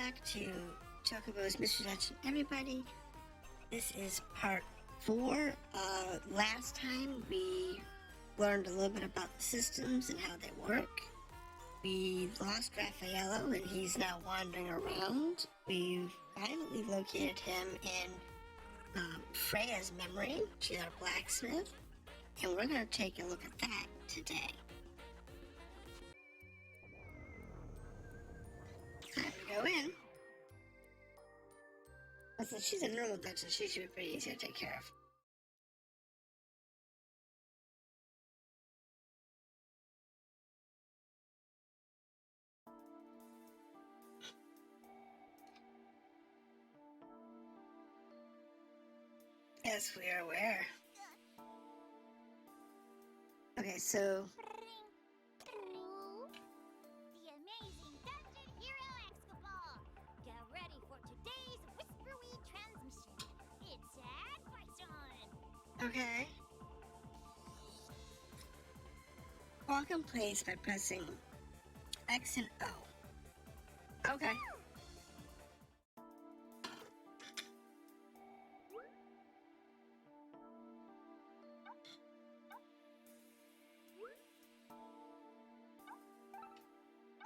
back to Chocobo's Mystery Dungeon, everybody. This is part 4. Last time we learned a little bit about the systems and how they work. We lost Raffaello and he's now wandering around. We've finally located him in Freya's memory. She's our blacksmith. And we're going to take a look at that today. Time to go in. But since she's a normal dungeon, she should be pretty easy to take care of. Yes, we are aware. Okay, so... The amazing Dungeon Hero Escobar! Get ready for today's whispery transmission. It's advice on! Okay. Walk in place by pressing X and O. Okay.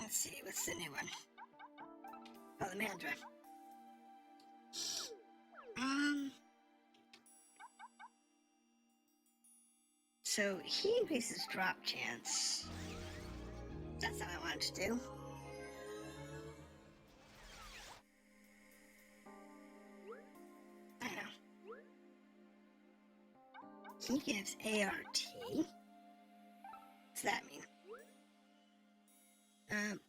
Let's see, what's the new one? Oh, the Mandra. So he increases drop chance. That's not what I wanted to do. I know. He gives ART. What's that mean?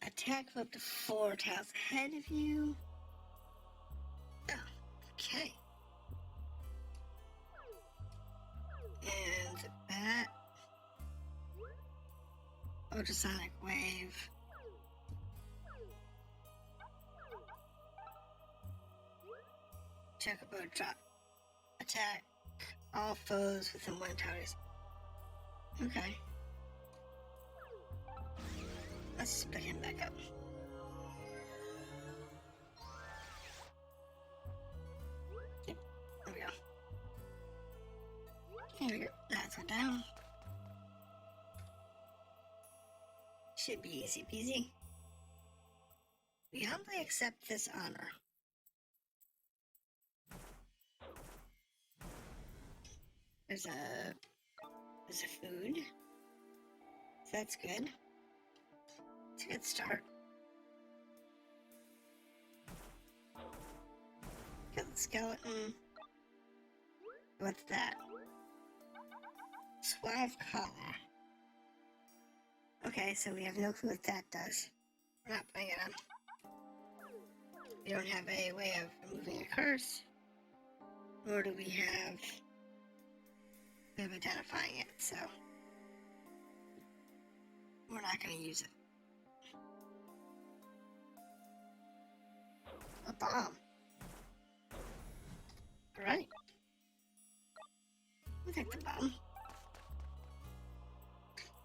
Attack up to 4 tiles ahead of you. Oh, okay. And the bat. Ultrasonic wave. Chocobo drop. Attack all foes within 1 tower. Okay. Let's split him back up. Yep, there we go. There we go. That's one down. Should be easy peasy. We humbly accept this honor. There's a food. So that's good. It's a good start. Kill the skeleton. What's that? Suave collar. Okay, so we have no clue what that does. We're not putting it on. We don't have a way of removing a curse. Nor do we have a way of identifying it, so we're not going to use it. A bomb. Alright. We'll take the bomb.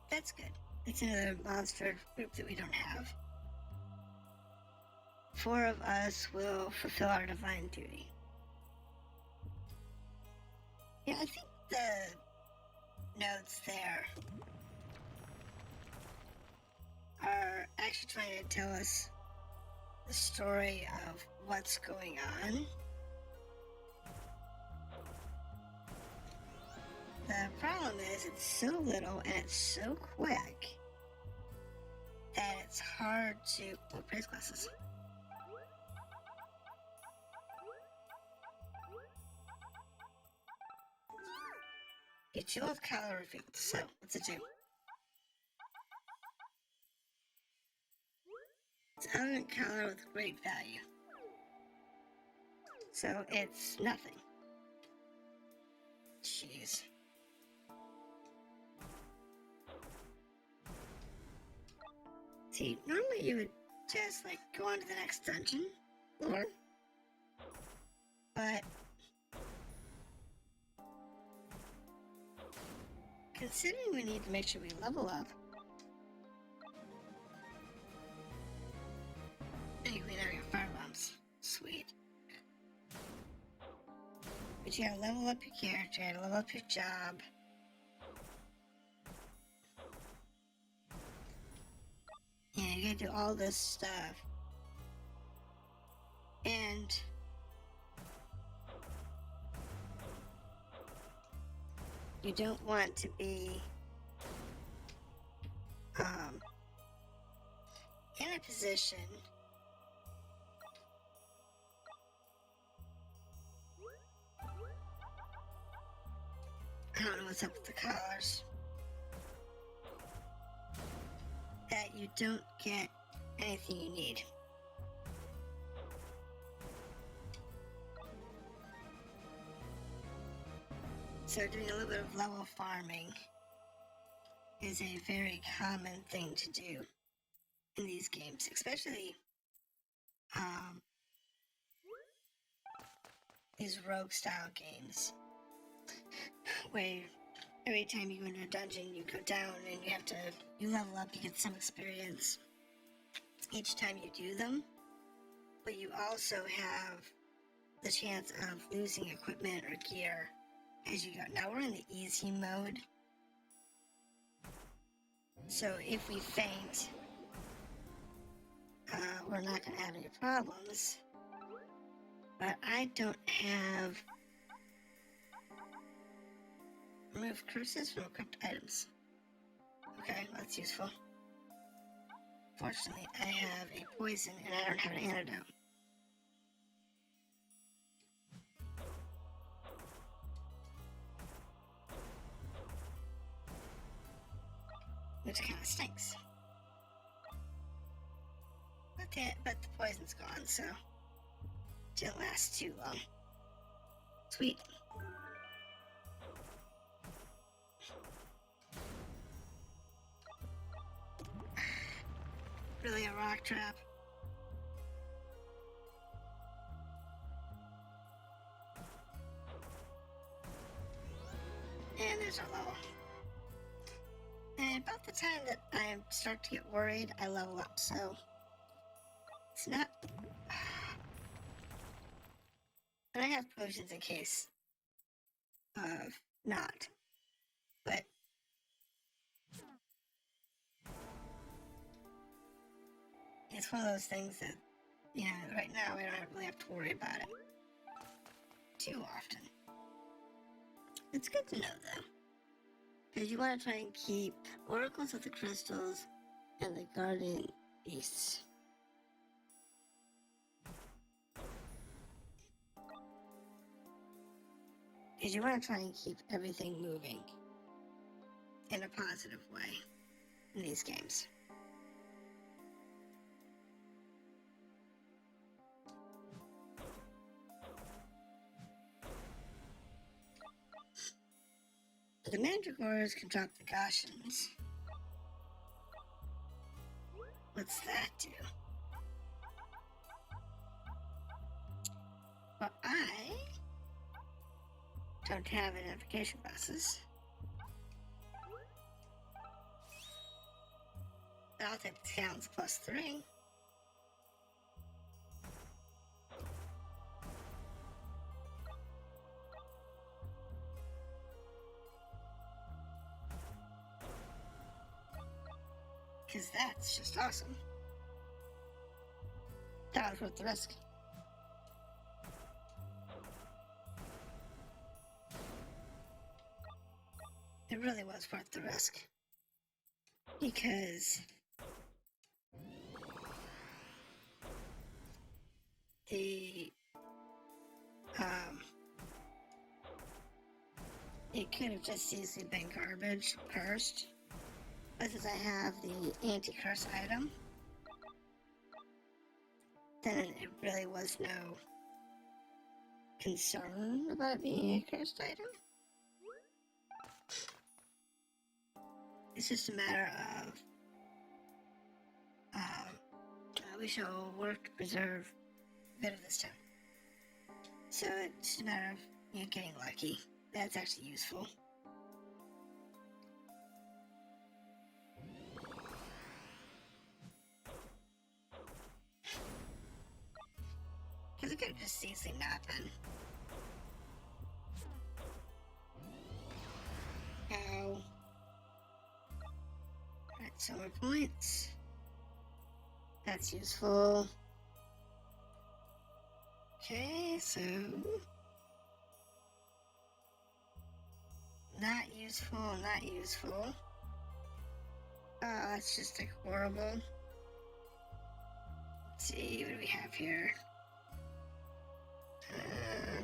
That's good. It's another monster group that we don't have. 4 of us will fulfill our divine duty. Yeah, I think the notes there are actually trying to tell us the story of what's going on. The problem is it's so little and it's so quick that it's hard to... Oh, praise glasses. Get you off color revealed. So, what's it do? It's elegant color with great value. So, it's nothing. Jeez. See, normally you would just, like, go on to the next dungeon, or... But... Considering we need to make sure we level up... I think we now got fire bombs. But you gotta level up your character, you gotta level up your job. Yeah, you gotta do all this stuff. And you don't want to be in a position I don't know what's up with the collars, that you don't get anything you need. So doing a little bit of level farming is a very common thing to do in these games, especially these rogue style games, where every time you go into a dungeon you go down and you level up, you get some experience each time you do them, but you also have the chance of losing equipment or gear as you go. Now we're in the easy mode, so if we faint, we're not going to have any problems. But I don't have remove curses from equipped items. Okay, that's useful. Fortunately, I have a poison and I don't have an antidote. Which kind of stinks. But the poison's gone, so it didn't last too long. Sweet. Really a rock trap. And there's our level. And about the time that I start to get worried, I level up, so it's not. And I have potions in case of not. But it's one of those things that, right now I don't really have to worry about it too often. It's good to know, though, because you want to try and keep oracles of the crystals and the guardian beasts. Because you want to try and keep everything moving in a positive way in these games. The mandragores can drop the Gaussians. What's that do? Well, I don't have identification buses. But I'll take the talents +3. Because that's just awesome. That was worth the risk. It really was worth the risk. Because it could have just easily been garbage cursed. But since I have the anti-curse item, then it really was no concern about it being a cursed item. It's just a matter of we shall work to preserve a bit of this time. So it's just a matter of getting lucky. That's actually useful. Because it could have just easily not been. some more points. That's useful. Okay, so not useful, not useful. That's just like horrible. Let's see, what do we have here?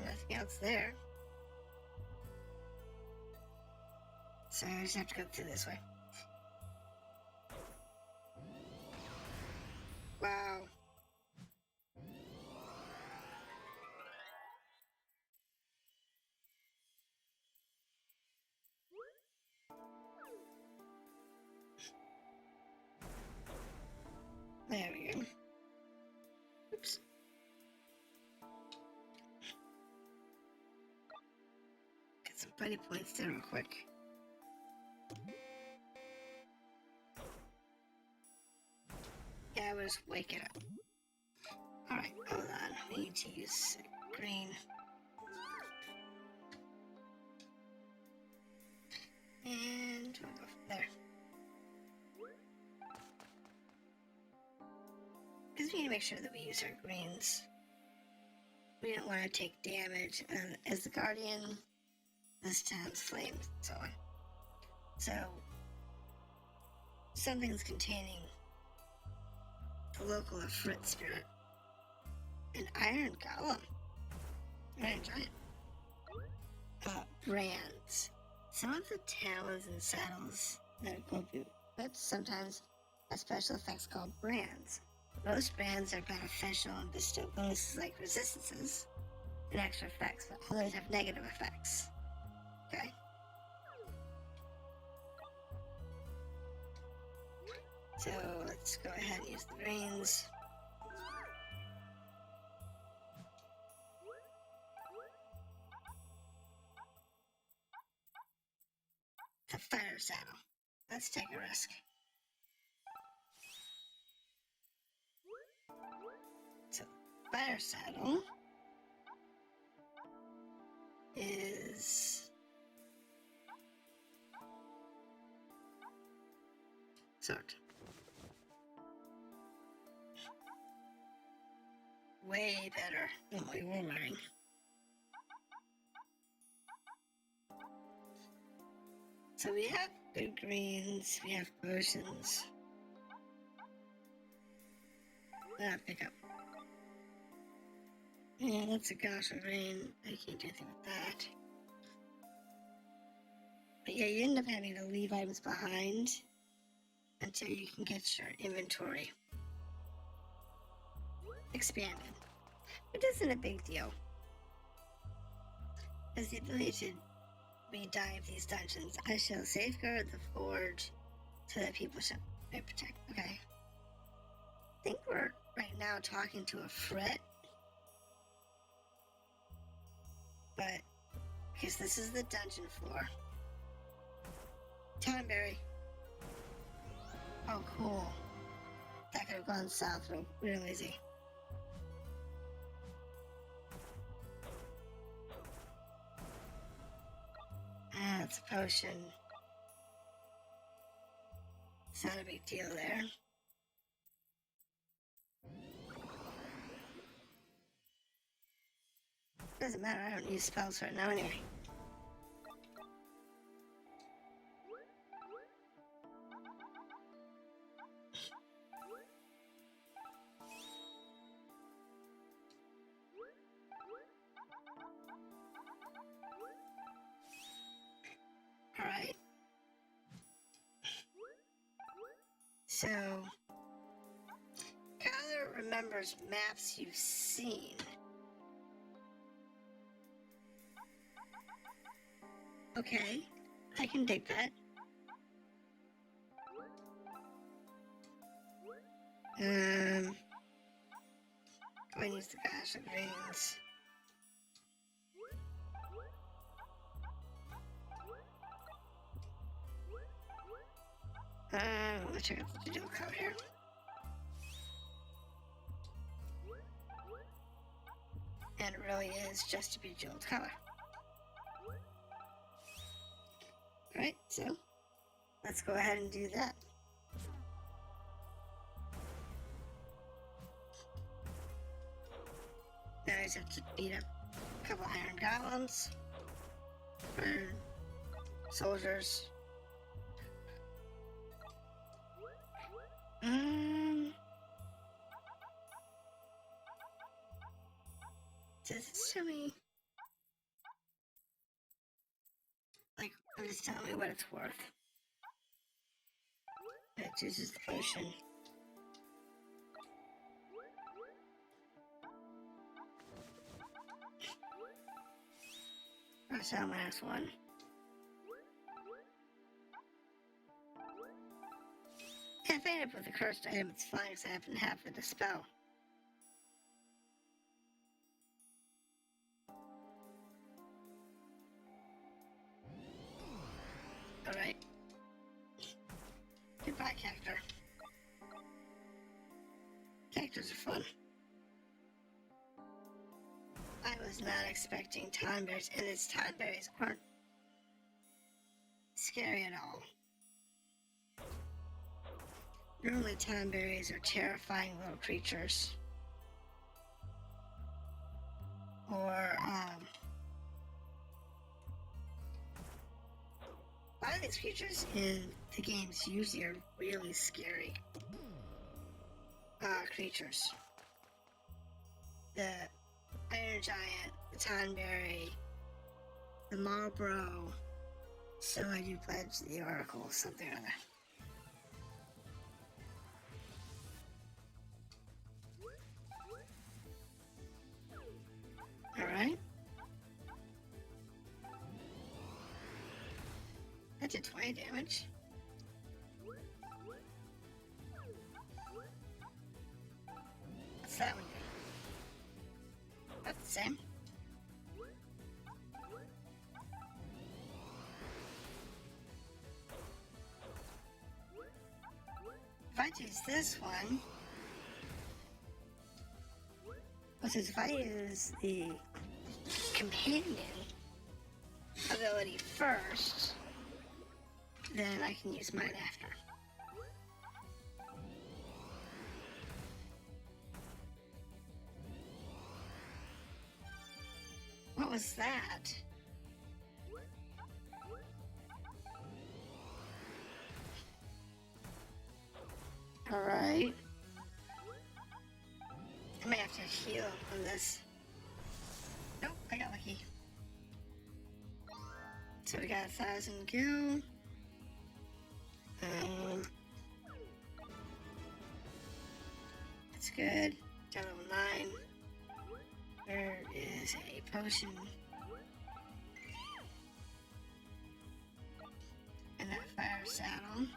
Nothing else there. So I just have to go through this way. Wow. There we go. Oops. Get some buddy points there real quick. Yeah, we'll just wake it up. Alright, hold on. We need to use green. And we'll go from there. Because we need to make sure that we use our greens. We don't want to take damage as the guardian. This town's flames and so on. So, something's containing the local Ifrit spirit. An iron golem. Iron giant. Brands. Some of the talons and saddles that are called but sometimes have special effects called brands. Most brands are beneficial and bestow bonuses like resistances and extra effects, but others have negative effects. Okay. So let's go ahead and use the greens. The fire saddle. Let's take a risk. So, fire saddle is sword. Way better than what we were wearing. So we have good greens, we have potions. Pick up. Yeah, that's a gosh of rain. I can't do anything with that. But yeah, you end up having to leave items behind until you can get your inventory expanded. Which isn't a big deal. As the ability to re-dive these dungeons, I shall safeguard the forge so that people shall protect. Okay. I think we're right now talking to a Fret. But, because this is the dungeon floor. Timeberry. Oh, cool. That could have gone south real easy. Ah, it's a potion. It's not a big deal there. Doesn't matter, I don't use spells right now anyway. Alright. So, Kyler remembers maps you've seen. Okay, I can dig that. Go ahead and use the gosh of greens. Let's check out the digital code here. And it really is just a bejeweled color. Alright, so let's go ahead and do that. always have to beat up a couple iron golems for soldiers. Does it show me? Like, I'm just telling me what it's worth. It chooses the potion. That's our last one. If I end up with a cursed item, it's fine because I happen to have the dispel. Alright. Goodbye, Cactor. Cactors are fun. I was not expecting time berries, and its time berries aren't scary at all. Normally, time berries are terrifying little creatures. Or, a lot of these creatures in the games usually are really scary creatures. The Iron Giant, the Tonberry, the Marlborough, so I do pledge the Oracle, something or other. Alright. That did 20 damage. What's that one do? That's the same. If I use this one, if I use the companion ability first, then I can use mine after. What was that? Alright. I may have to heal on this. Nope, I got lucky. So we got 1,000 gil. That's good. Down level 9. There is a potion. And that fire saddle.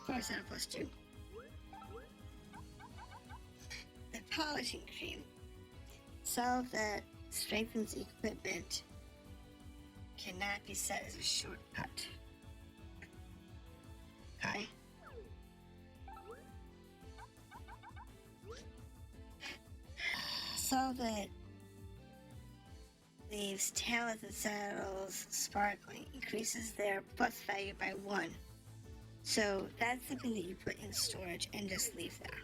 Fire saddle plus 2. The polishing cream. Salve that strengthens equipment. Cannot be set as a shortcut. Okay. So that leaves talents and saddles sparkling, increases their plus value by 1. So that's something that you put in storage and just leave there.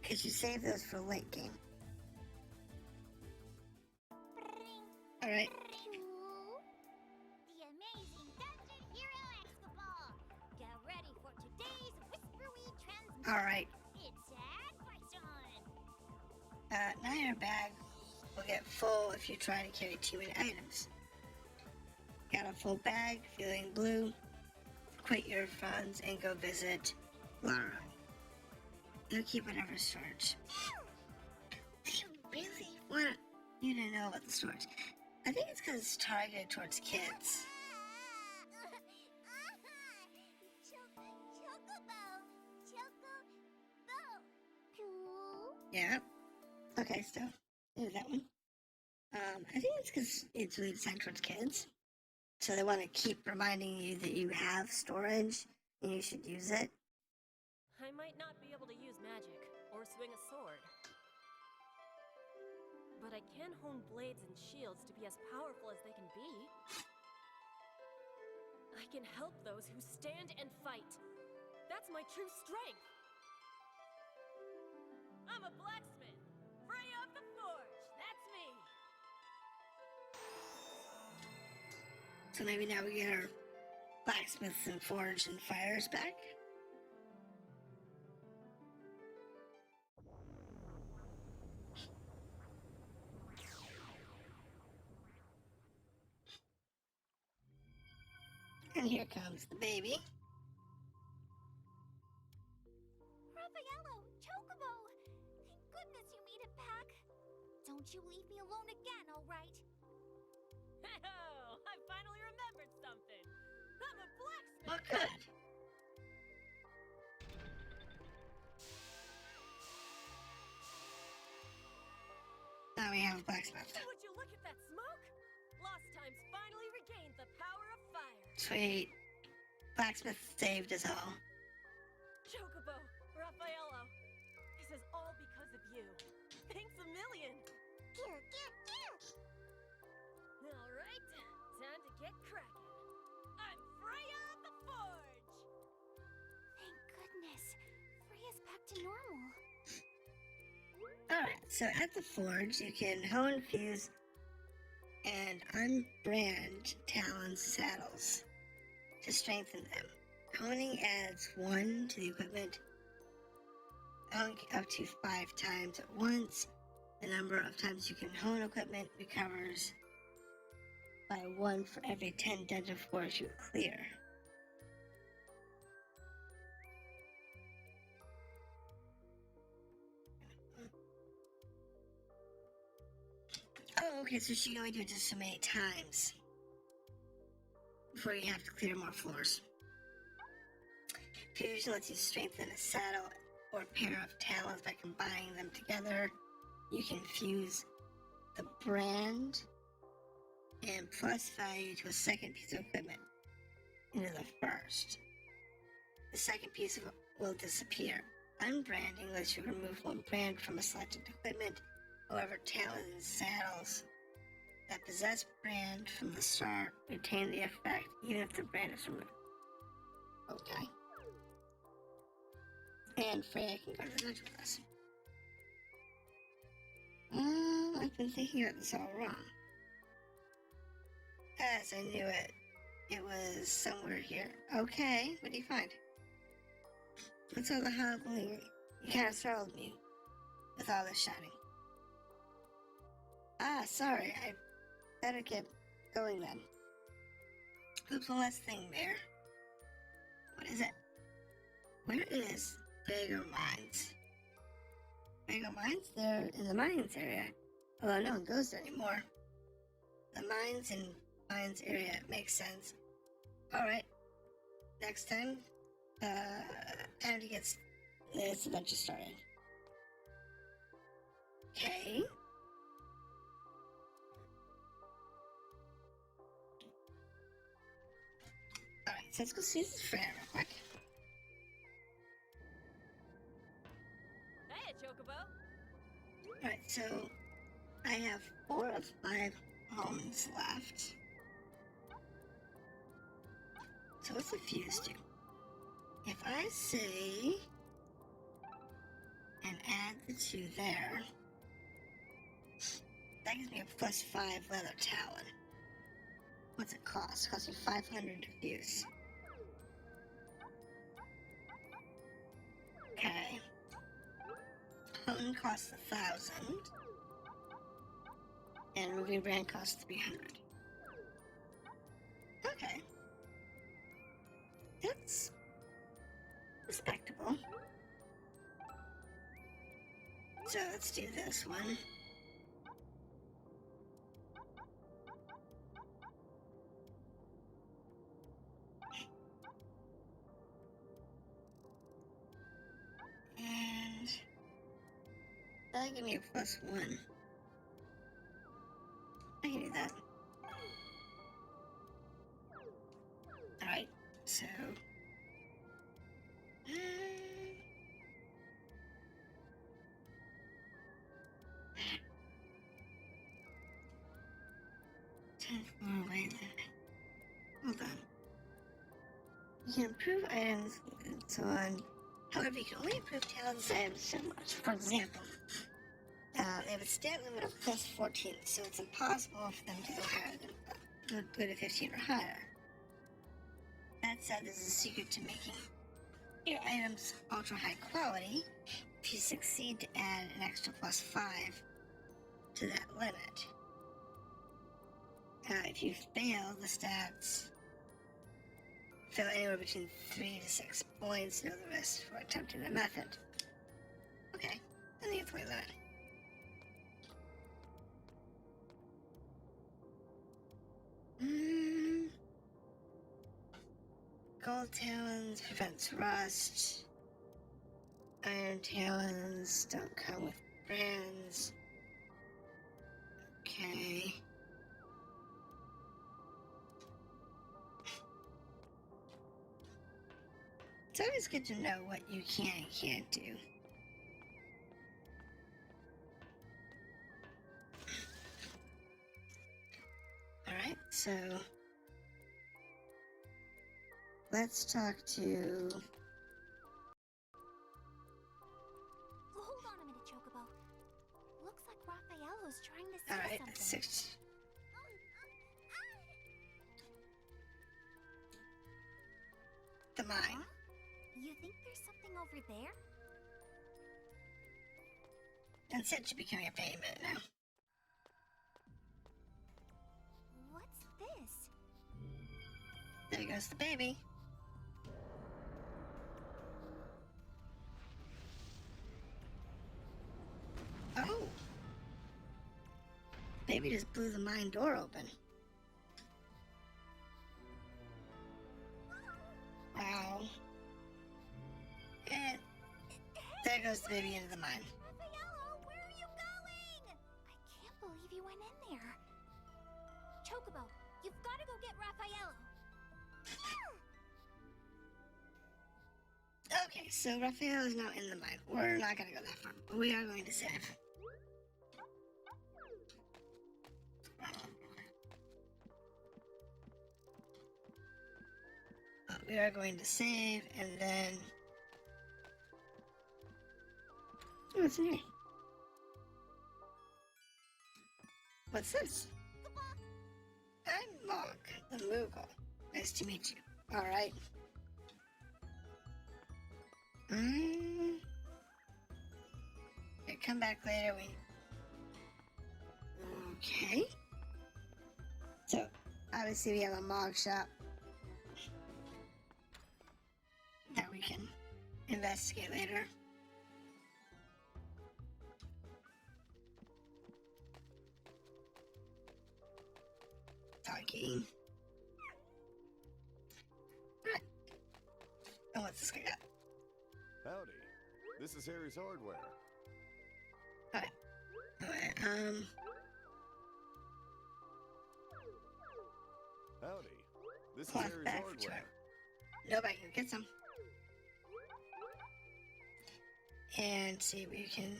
Because you save those for late game. Alright. The amazing Dungeon Hero Escobar. Get ready for today's whispery transmission. Alright. It's advice on. Now your bag will get full if you try to carry too many items. Got a full bag, feeling blue? Quit your funds and go visit Lara. You'll keep whatever storage. I really want you to know about the storage. I think it's because it's targeted towards kids. Yeah. Okay, so there's that one. I think it's because it's really designed towards kids. So they want to keep reminding you that you have storage and you should use it. I might not be able to use magic or swing a sword, but I can hone blades and shields to be as powerful as they can be. I can help those who stand and fight. That's my true strength. I'm a blacksmith. Freya of the Forge. That's me. So maybe now we get our blacksmiths and forge and fires back. And here comes the baby. Raffaello, Chocobo! Thank goodness you made it back. Don't you leave me alone again, all right? Oh, I finally remembered something. I'm a blacksmith. Oh, good. Now we have a blacksmith. Would you look at that smoke? Lost Times finally regained the power of fire. Sweet. Blacksmith saved us all. Chocobo, Raffaello, this is all because of you. Thanks a million. All right, time to get cracking. I'm Freya of the Forge. Thank goodness. Freya's back to normal. Alright, so at the forge, you can hone, fuse, and unbrand Talon's saddles to strengthen them. Honing adds 1 to the equipment, up to 5 times at once. The number of times you can hone equipment recovers by 1 for every 10 dungeon floors you clear. Oh, okay, so she can only do it just so many times before you have to clear more floors. Fusion lets you strengthen a saddle or pair of talons by combining them together. You can fuse the brand and plus value to a second piece of equipment into the first. The second piece will disappear. Unbranding lets you remove one brand from a selected equipment. However, talons and saddles that possess brand from the start retain the effect even if the brand is removed. Okay. And Freya can go to the dungeon with us. I've been thinking about this all wrong. Yes, I knew it. It was somewhere here. Okay, what do you find? What's all the hallelujah? You kind of startled me with all this shouting. Ah, sorry, I better get going then. Oops, one last thing, Mayor. What is it? Where is Bagel Mines? Bagel Mines? They're in the mines area. Although no one goes there anymore. The mines and mines area makes sense. Alright. Next time, time to get this adventure started. Okay. Alright, so let's go see this friend real quick. Hey, Chocobo. Alright, so I have 4 of 5 homes left. So what's the fuse do? If I say and add the 2 there, that gives me a plus 5 leather talon. What's it cost? It costs me 500 to fuse. Okay. Hone costs 1,000. And moving brand costs 300. Okay. That's respectable. So let's do this one. And that'll give me a plus 1. I can do that. Alright, so... wait. Hold on. You can improve items and so on. However, you can only improve talents items so much. For example, they have a stat limit of plus 14, so it's impossible for them to go higher than go to 15 or higher. That said, there's a secret to making your items ultra high quality. If you succeed to add an extra plus 5 to that limit. If you fail, the stats fail anywhere between 3 to 6 points. No the rest for attempting the method. Okay, then you have to limit. Gold talons prevents rust. Iron talons don't come with brands. Okay. It's always good to know what you can and can't do. Alright, so let's talk to... Hold on a minute, Chocobo. Looks like Raffaello's trying to say Alright, something. 6. The mine. Huh? You think there's something over there? Instead, should become your payment now. What's this? There goes the baby. Oh! Baby just blew the mine door open. Wow. And there goes the baby into the mine. Raffaello, where are you going? I can't believe you went in there. Chocobo, you've got to go get Raffaello. Okay, so Raphael is now in the mine. We're not gonna go that far, but we are going to save. We are going to save, and then... Oh, what's in here? What's this? I'm Mog, the Moogle. Nice to meet you. Alright. Okay, come back later. Okay. So, obviously we have a Mog shop that we can investigate later. Talking. Right. Oh, what's this guy got? Howdy. This is Harry's Hardware. Alright. Alright, Howdy. This is cloth Harry's bag for Hardware. Charlie. Nobody can get some. And see if we can,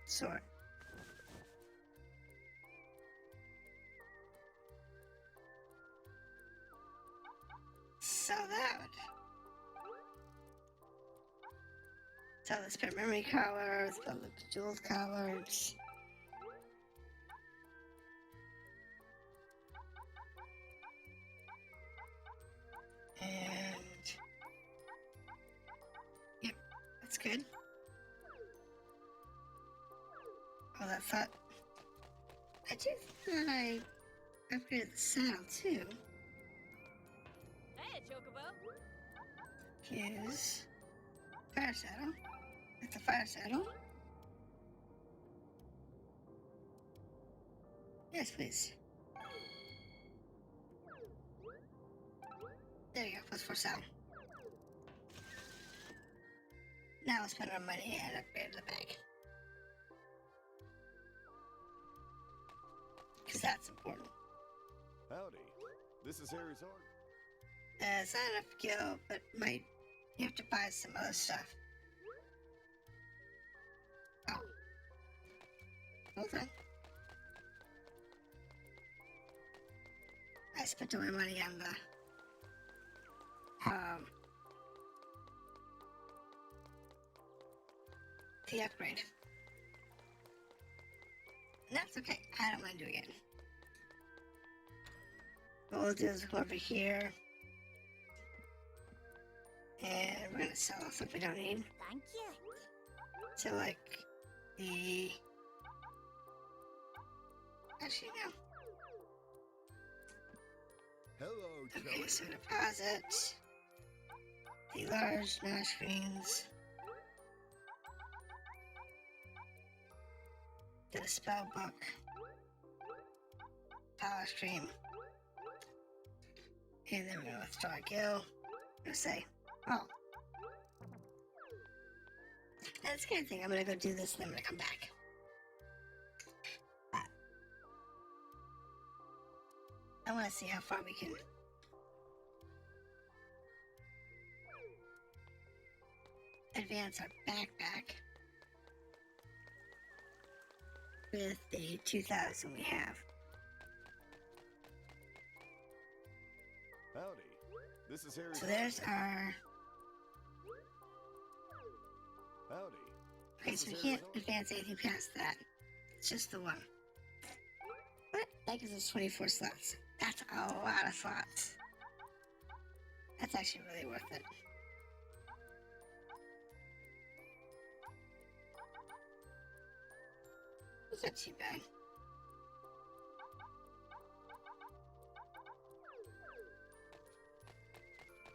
sort. Sell that. Sell the spare memory collars, sell the jeweled collars. And yep, that's good. Oh, that thought. I do thought I upgraded the saddle too. Hey, Chocobo. Is fire saddle. That's a fire saddle. Yes, please. There you go, plus 4 saddle. Now we'll spend our money and upgrade the bag. Because that's important. Howdy. This is Harry's Hardware. It's not enough gil, but you have to buy some other stuff. Oh. Hold on. I spent all my money on the the upgrade. And that's okay. I don't mind doing it. What we'll do is go over here. And we're gonna sell stuff we don't need. Thank you. So like the actually no. Hello, Okay, Joey. so deposit. The large notch screens. The spell book. Power stream. And then we're gonna withdraw a gill. I'm gonna say, oh. That's the kind of thing. I'm gonna go do this and then I'm gonna come back. I wanna see how far we can. Advance our backpack with the 2,000 we have. Howdy. This is Harry's So there's our. Howdy. Okay, so we can't advance anything past that. It's just the one. What? That gives us 24 slots. That's a lot of slots. That's actually really worth it. It's not too bad.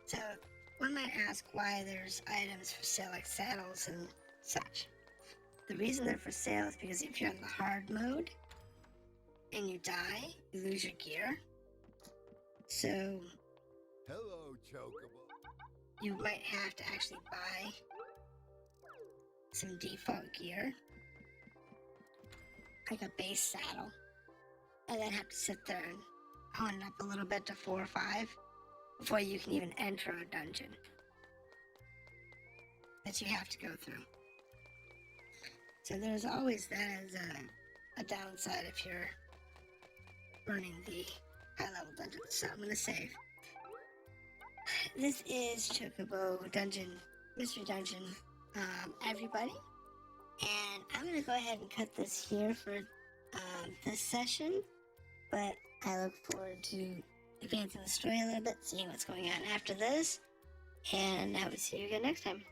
So, one might ask why there's items for sale like saddles and such. The reason they're for sale is because if you're in the hard mode and you die, you lose your gear. So, Hello, Chocobo. you might have to actually buy some default gear, like a base saddle, and then have to sit there and hone it up a little bit to 4 or 5 before you can even enter a dungeon that you have to go through. So there's always that as a downside if you're running the high level dungeon. So I'm gonna save. This is Chocobo Dungeon, Mystery Dungeon, everybody. And I'm gonna go ahead and cut this here for this session. But I look forward to advancing the story a little bit, seeing what's going on after this. And I will see you again next time.